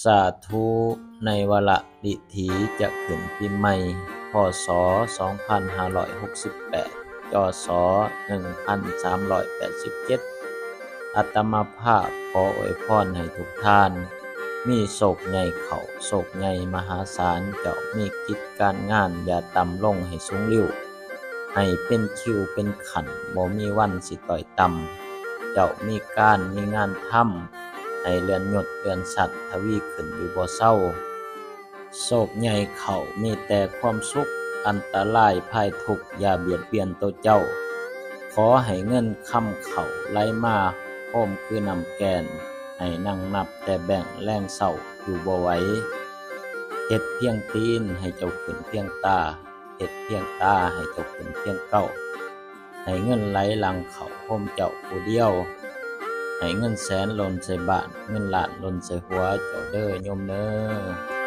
สาธุในวาระดิถีจะขึ้นปีใหม่พ.ศ. 2568 จ.ศ. 1387 อาตมาภาพขออวยพรให้ทุกท่านมีโชคใหญ่เข้าโชคใหญ่มหาศาลเจ้ามีกิจการงานอย่าต่ำลงให้สูงลิ่วให้เป็นคิวเป็นขันบ่มีวันสิต้อยต่ำเจ้ามีการมีงานทำให้เลื่อนยศเลื่อนชั้นทวีขึ้นอยู่บ่เซาโชคใหญ่เข้ามีแต่ความสุขอันตรายภัยทุกข์อย่าเบียดเบียนตัวเจ้าขอให้เงินค่ำเข้าไหลมาโฮมคือน้ำแกนให้นั่งนับแต่แบ่งแลงเศร้าอยู่บ่ไหวเฮ็ดเพียงตีนให้เจ้าขึ้นเพียงตาเฮ็ดเพียงตาให้เจ้าขึ้นเพียงเก้าให้เงินไหลหลังเข้าโฮมเจ้าผู้เดียวให้เงินแสนหล่นใส่บ้านเงินล้านหล่นใส่หัวเจ้าเด้อโยมเด้อ